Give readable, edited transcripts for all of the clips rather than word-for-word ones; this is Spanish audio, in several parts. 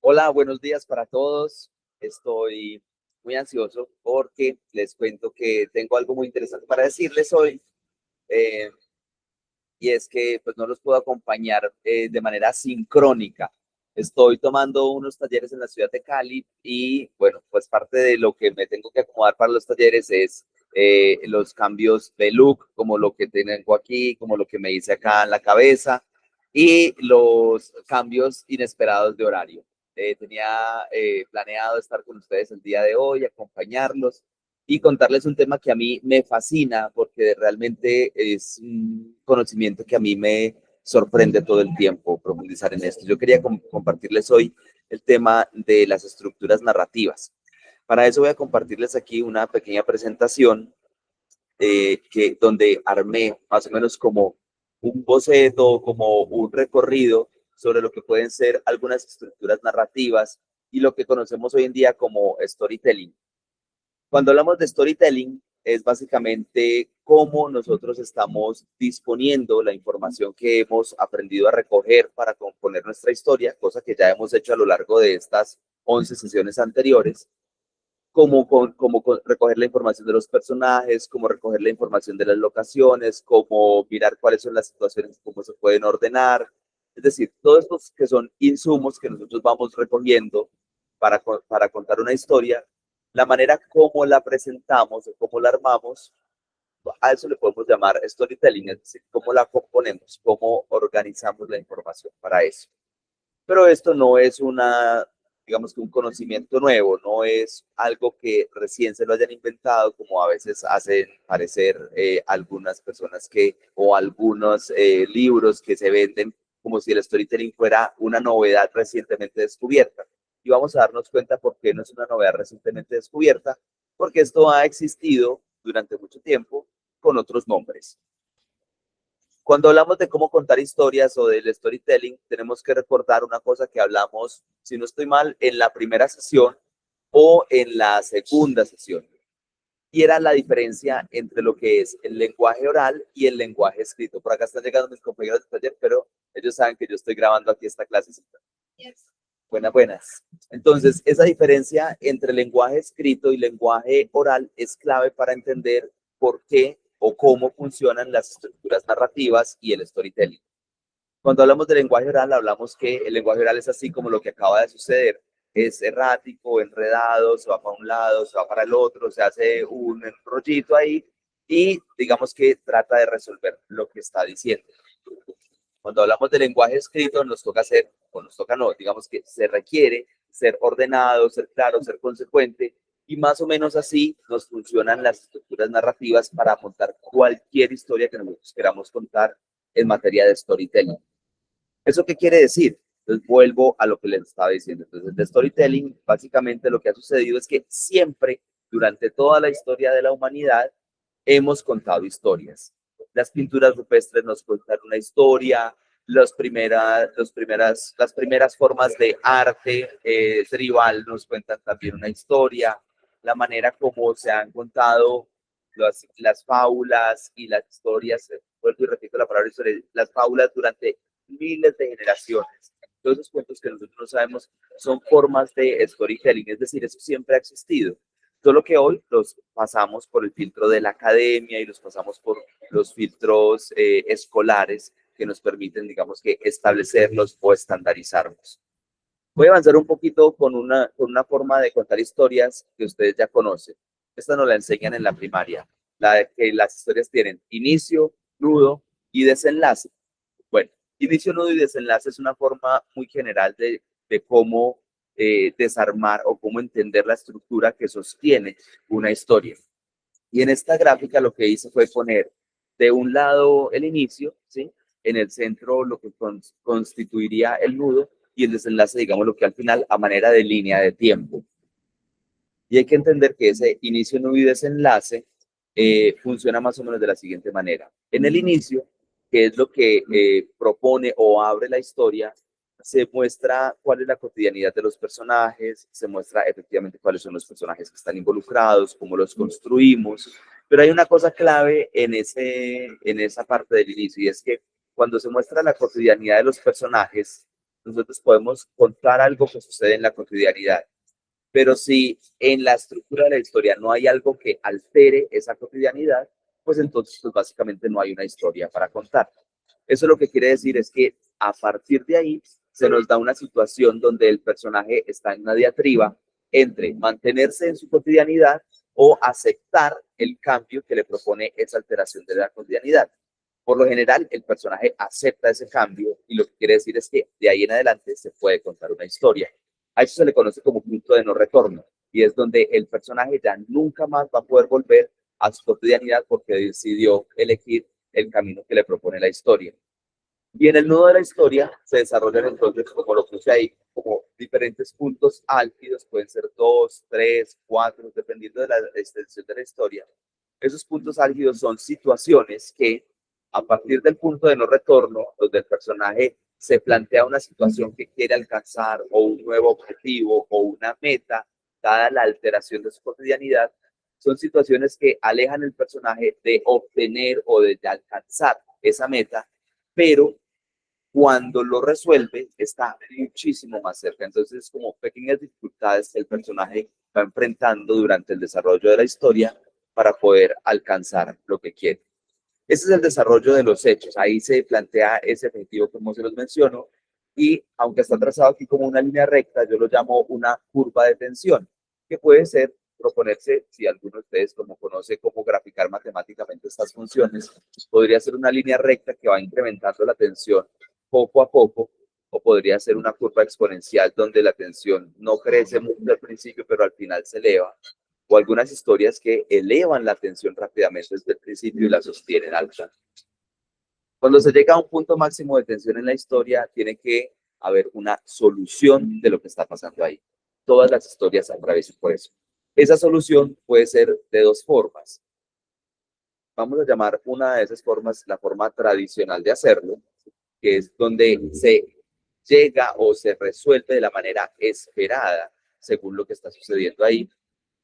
Hola, buenos días para todos. Estoy muy ansioso porque les cuento que tengo algo muy interesante para decirles hoy, eh, y es que pues no los puedo acompañar de manera sincrónica. Estoy tomando unos talleres en la ciudad de Cali y bueno, pues parte de lo que me tengo que acomodar para los talleres es los cambios de look, como lo que tengo aquí, como lo que me hice acá en la cabeza y los cambios inesperados de horario. Tenía planeado estar con ustedes el día de hoy, acompañarlos y contarles un tema que a mí me fascina porque realmente es un conocimiento que a mí me sorprende todo el tiempo profundizar en esto. Yo quería compartirles hoy el tema de las estructuras narrativas. Para eso voy a compartirles aquí una pequeña presentación donde armé más o menos como un boceto, como un recorrido sobre lo que pueden ser algunas estructuras narrativas y lo que conocemos hoy en día como storytelling. Cuando hablamos de storytelling, es básicamente cómo nosotros estamos disponiendo la información que hemos aprendido a recoger para componer nuestra historia, cosa que ya hemos hecho a lo largo de estas 11 sesiones anteriores, cómo recoger la información de los personajes, cómo recoger la información de las locaciones, cómo mirar cuáles son las situaciones, cómo se pueden ordenar. Es decir, todos estos que son insumos que nosotros vamos recogiendo para contar una historia, la manera como la presentamos o cómo la armamos, a eso le podemos llamar storytelling, es decir, cómo la componemos, cómo organizamos la información para eso. Pero esto no es digamos que un conocimiento nuevo, no es algo que recién se lo hayan inventado, como a veces hacen parecer algunas personas o algunos libros que se venden como si el storytelling fuera una novedad recientemente descubierta. Y vamos a darnos cuenta por qué no es una novedad recientemente descubierta, porque esto ha existido durante mucho tiempo con otros nombres. Cuando hablamos de cómo contar historias o del storytelling, tenemos que recordar una cosa que hablamos, si no estoy mal, en la primera sesión o en la segunda sesión. Y era la diferencia entre lo que es el lenguaje oral y el lenguaje escrito. Por acá están llegando mis compañeros de taller, pero ellos saben que yo estoy grabando aquí esta clasecita. Yes. Buenas, buenas. Entonces, esa diferencia entre lenguaje escrito y lenguaje oral es clave para entender por qué o cómo funcionan las estructuras narrativas y el storytelling. Cuando hablamos de lenguaje oral, hablamos que el lenguaje oral es así como lo que acaba de suceder. Es errático, enredado, se va para un lado, se va para el otro, se hace un rollito ahí y digamos que trata de resolver lo que está diciendo. Cuando hablamos de lenguaje escrito, nos toca hacer, o nos toca no, digamos que se requiere ser ordenado, ser claro, ser consecuente, y más o menos así nos funcionan las estructuras narrativas para montar cualquier historia que nosotros queramos contar en materia de storytelling. ¿Eso qué quiere decir? Entonces vuelvo a lo que les estaba diciendo. Entonces, de storytelling, básicamente lo que ha sucedido es que siempre, durante toda la historia de la humanidad, hemos contado historias. Las pinturas rupestres nos cuentan una historia, las primeras formas de arte tribal nos cuentan también una historia, la manera como se han contado las fábulas y las historias, vuelvo y repito la palabra historia, las fábulas durante miles de generaciones. Todos esos cuentos que nosotros no sabemos son formas de storytelling, es decir, eso siempre ha existido. Solo que hoy los pasamos por el filtro de la academia y los pasamos por los filtros escolares que nos permiten, digamos que, establecerlos o estandarizarlos. Voy a avanzar un poquito con una forma de contar historias que ustedes ya conocen. Esta nos la enseñan en la primaria, la de que las historias tienen inicio, nudo y desenlace. Bueno, inicio, nudo y desenlace es una forma muy general de cómo desarmar o cómo entender la estructura que sostiene una historia. Y en esta gráfica lo que hice fue poner de un lado el inicio, ¿sí? En el centro lo que constituiría el nudo y el desenlace, digamos, lo que al final a manera de línea de tiempo. Y hay que entender que ese inicio, nudo y desenlace funciona más o menos de la siguiente manera. En el inicio, que es lo que propone o abre la historia, se muestra cuál es la cotidianidad de los personajes, se muestra efectivamente cuáles son los personajes que están involucrados, cómo los construimos, pero hay una cosa clave en esa parte del inicio y es que cuando se muestra la cotidianidad de los personajes, nosotros podemos contar algo que sucede en la cotidianidad. Pero si en la estructura de la historia no hay algo que altere esa cotidianidad, pues entonces pues básicamente no hay una historia para contar. Eso lo que quiere decir es que a partir de ahí se nos da una situación donde el personaje está en una diatriba entre mantenerse en su cotidianidad o aceptar el cambio que le propone esa alteración de la cotidianidad. Por lo general, el personaje acepta ese cambio y lo que quiere decir es que de ahí en adelante se puede contar una historia. A eso se le conoce como punto de no retorno y es donde el personaje ya nunca más va a poder volver a su cotidianidad porque decidió elegir el camino que le propone la historia. Y en el nudo de la historia se desarrollan entonces, como lo puse ahí, como diferentes puntos álgidos, pueden ser 2, 3, 4, dependiendo de la extensión de la historia. Esos puntos álgidos son situaciones que, a partir del punto de no retorno, donde el personaje se plantea una situación que quiere alcanzar o un nuevo objetivo o una meta, dada la alteración de su cotidianidad, son situaciones que alejan el personaje de obtener o de alcanzar esa meta, pero cuando lo resuelve está muchísimo más cerca. Entonces, como pequeñas dificultades que el personaje va enfrentando durante el desarrollo de la historia para poder alcanzar lo que quiere. Ese es el desarrollo de los hechos. Ahí se plantea ese objetivo, como se los menciono, y aunque está trazado aquí como una línea recta, yo lo llamo una curva de tensión, que puede ser proponerse, si alguno de ustedes como conoce cómo graficar matemáticamente estas funciones, podría ser una línea recta que va incrementando la tensión poco a poco, o podría ser una curva exponencial donde la tensión no crece mucho al principio, pero al final se eleva, o algunas historias que elevan la tensión rápidamente desde el principio y la sostienen alta. Cuando se llega a un punto máximo de tensión en la historia, tiene que haber una solución de lo que está pasando ahí. Todas las historias atraviesan por eso. Esa solución puede ser de dos formas. Vamos a llamar una de esas formas la forma tradicional de hacerlo, que es donde se llega o se resuelve de la manera esperada, según lo que está sucediendo ahí.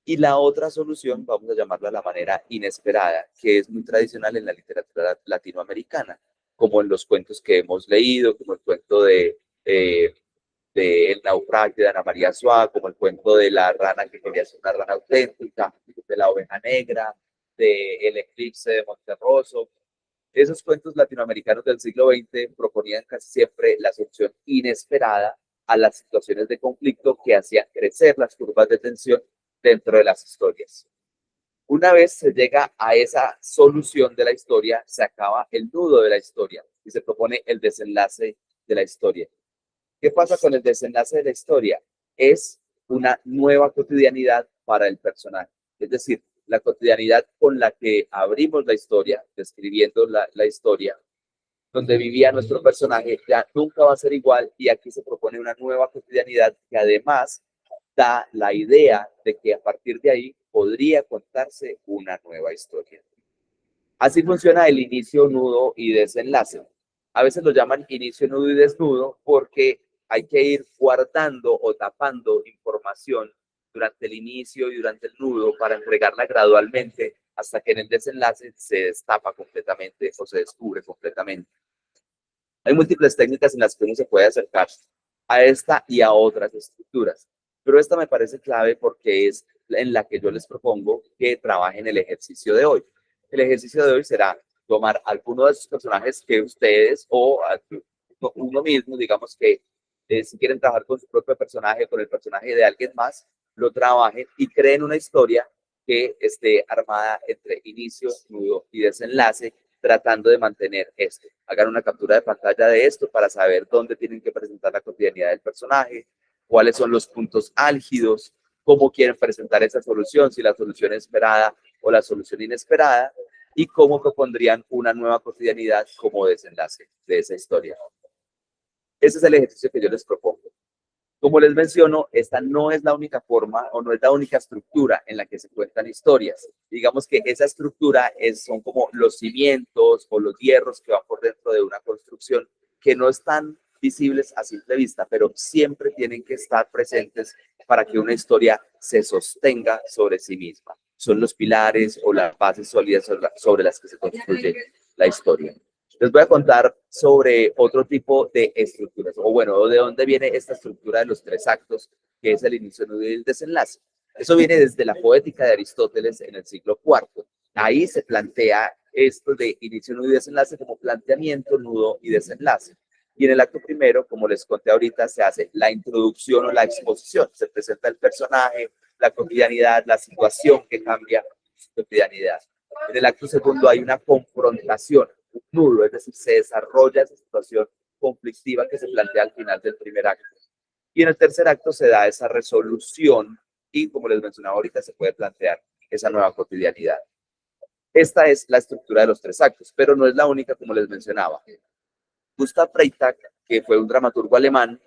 Y la otra solución, vamos a llamarla la manera inesperada, que es muy tradicional en la literatura latinoamericana, como en los cuentos que hemos leído, como el cuento de El naufragio de Ana María Suá, como el cuento de la rana que quería ser una rana auténtica, de la oveja negra, de El eclipse de Monterroso. Esos cuentos latinoamericanos del siglo XX proponían casi siempre la solución inesperada a las situaciones de conflicto que hacían crecer las curvas de tensión dentro de las historias. Una vez se llega a esa solución de la historia, se acaba el nudo de la historia y se propone el desenlace de la historia. ¿Qué pasa con el desenlace de la historia? Es una nueva cotidianidad para el personaje. Es decir, la cotidianidad con la que abrimos la historia, describiendo la historia, donde vivía nuestro personaje, ya nunca va a ser igual y aquí se propone una nueva cotidianidad que además da la idea de que a partir de ahí podría contarse una nueva historia. Así funciona el inicio, nudo y desenlace. A veces lo llaman inicio, nudo y desnudo porque hay que ir guardando o tapando información durante el inicio y durante el nudo para entregarla gradualmente hasta que en el desenlace se destapa completamente o se descubre completamente. Hay múltiples técnicas en las que uno se puede acercar a esta y a otras estructuras, pero esta me parece clave porque es en la que yo les propongo que trabajen el ejercicio de hoy. El ejercicio de hoy será tomar alguno de esos personajes que ustedes o uno mismo, digamos que si quieren trabajar con su propio personaje, con el personaje de alguien más, lo trabajen y creen una historia que esté armada entre inicio, nudo y desenlace, tratando de mantener esto. Hagan una captura de pantalla de esto para saber dónde tienen que presentar la cotidianidad del personaje, cuáles son los puntos álgidos, cómo quieren presentar esa solución, si la solución esperada o la solución inesperada, y cómo propondrían una nueva cotidianidad como desenlace de esa historia. Ese es el ejercicio que yo les propongo. Como les menciono, esta no es la única forma o no es la única estructura en la que se cuentan historias. Digamos que esa estructura son como los cimientos o los hierros que van por dentro de una construcción que no están visibles a simple vista, pero siempre tienen que estar presentes para que una historia se sostenga sobre sí misma. Son los pilares o las bases sólidas sobre las que se construye la historia. Les voy a contar sobre otro tipo de estructuras, o bueno, de dónde viene esta estructura de los tres actos, que es el inicio, nudo y el desenlace. Eso viene desde la poética de Aristóteles en el siglo IV. Ahí se plantea esto de inicio, nudo y desenlace como planteamiento, nudo y desenlace. Y en el acto primero, como les conté ahorita, se hace la introducción o la exposición. Se presenta el personaje, la cotidianidad, la situación que cambia su cotidianidad. En el acto segundo hay una confrontación, un nudo, es decir, se desarrolla esa situación conflictiva que se plantea al final del primer acto. Y en el tercer acto se da esa resolución y, como les mencionaba ahorita, se puede plantear esa nueva cotidianidad. Esta es la estructura de los tres actos, pero no es la única, como les mencionaba. Gustav Freytag, que fue un dramaturgo alemán,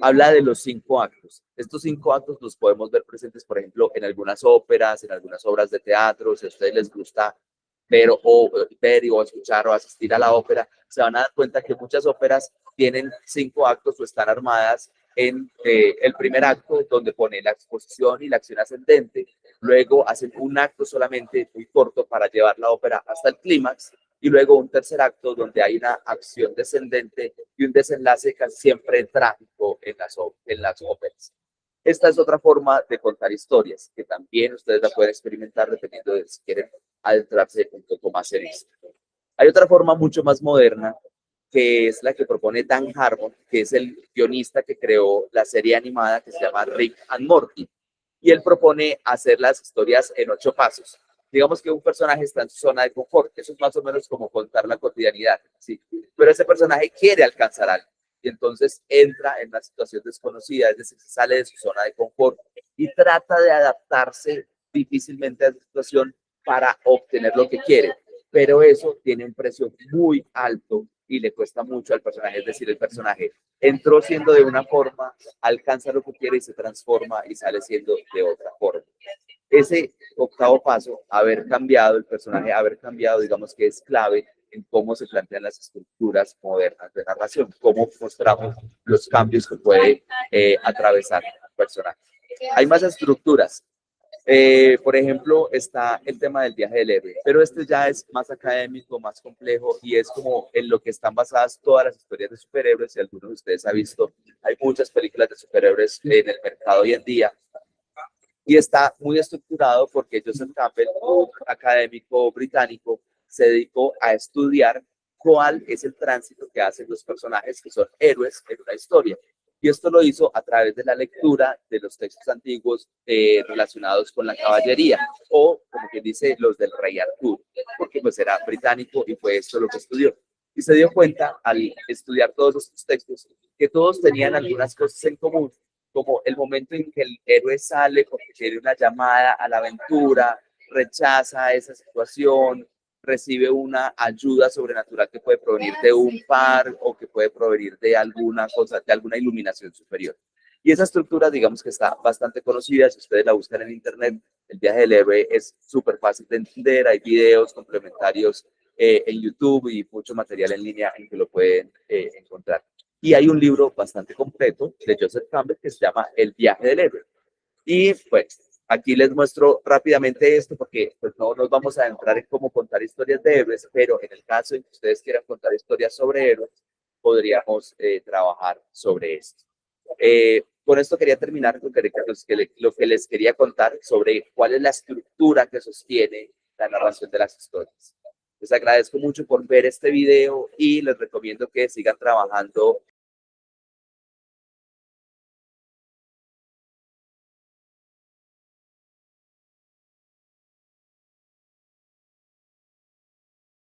habla de los 5 actos. Estos 5 actos los podemos ver presentes, por ejemplo, en algunas óperas, en algunas obras de teatro. Si a ustedes les gusta ver o escuchar o asistir a la ópera, se van a dar cuenta que muchas óperas tienen 5 actos o están armadas en el primer acto, donde pone la exposición y la acción ascendente. Luego hacen un acto solamente muy corto para llevar la ópera hasta el clímax, y luego un tercer acto donde hay una acción descendente y un desenlace casi siempre trágico en las óperas. Esta es otra forma de contar historias, que también ustedes la pueden experimentar dependiendo de si quieren adentrarse un poco más en esto. Hay otra forma mucho más moderna, que es la que propone Dan Harmon, que es el guionista que creó la serie animada que se llama Rick and Morty. Y él propone hacer las historias en 8 pasos. Digamos que un personaje está en su zona de confort, eso es más o menos como contar la cotidianidad, ¿sí? Pero ese personaje quiere alcanzar algo y entonces entra en una situación desconocida, es decir, se sale de su zona de confort y trata de adaptarse difícilmente a esa situación para obtener lo que quiere. Pero eso tiene un precio muy alto y le cuesta mucho al personaje, es decir, el personaje entró siendo de una forma, alcanza lo que quiere y se transforma y sale siendo de otra forma. Ese octavo paso, haber cambiado el personaje, haber cambiado, digamos que es clave en cómo se plantean las estructuras modernas de narración, cómo mostramos los cambios que puede atravesar el personaje. Hay más estructuras. Por ejemplo, está el tema del viaje del héroe, pero este ya es más académico, más complejo y es como en lo que están basadas todas las historias de superhéroes. Si alguno de ustedes ha visto, hay muchas películas de superhéroes en el mercado hoy en día y está muy estructurado porque Joseph Campbell, un académico británico, se dedicó a estudiar cuál es el tránsito que hacen los personajes que son héroes en una historia. Y esto lo hizo a través de la lectura de los textos antiguos relacionados con la caballería, o como quien dice, los del rey Arturo, porque pues era británico y fue esto lo que estudió. Y se dio cuenta al estudiar todos estos textos que todos tenían algunas cosas en común, como el momento en que el héroe sale porque tiene una llamada a la aventura, rechaza esa situación, recibe una ayuda sobrenatural que puede provenir de un par o que puede provenir de alguna cosa, de alguna iluminación superior. Y esa estructura, digamos que está bastante conocida. Si ustedes la buscan en internet, el viaje del héroe es súper fácil de entender. Hay videos complementarios en YouTube y mucho material en línea en que lo pueden encontrar. Y hay un libro bastante completo de Joseph Campbell que se llama El viaje del héroe. Y pues aquí les muestro rápidamente esto porque pues, no nos vamos a entrar en cómo contar historias de héroes, pero en el caso en que ustedes quieran contar historias sobre héroes, podríamos trabajar sobre esto. Con esto quería terminar lo que les quería contar sobre cuál es la estructura que sostiene la narración de las historias. Les agradezco mucho por ver este video y les recomiendo que sigan trabajando